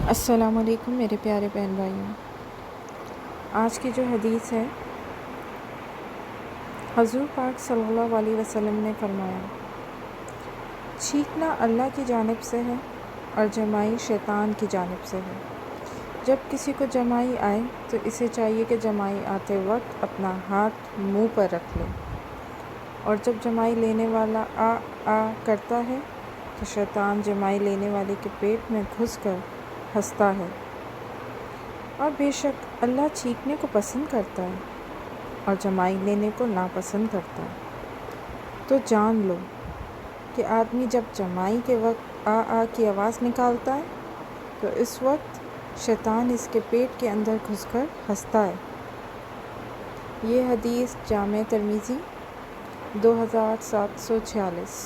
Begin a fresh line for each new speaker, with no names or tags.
अस्सलामुअलैकुम मेरे प्यारे बहन भाइयों। आज की जो हदीस है, हज़ूर पाक सल्लल्लाहु अलैहि वसल्लम ने फरमाया, छींकना अल्लाह की जानिब से है और जमाई शैतान की जानिब से है। जब किसी को जमाई आए तो इसे चाहिए कि जमाई आते वक्त अपना हाथ मुंह पर रख ले, और जब जमाई लेने वाला आ करता है तो शैतान जमाई लेने वाले के पेट में घुसकर हंसता है। और बेशक अल्लाह छींकने को पसंद करता है और जमाई लेने को नापसंद करता है। तो जान लो कि आदमी जब जमाई के वक्त आ की आवाज़ निकालता है तो इस वक्त शैतान इसके पेट के अंदर घुसकर हंसता है। ये हदीस जामे तिर्मिज़ी 2746।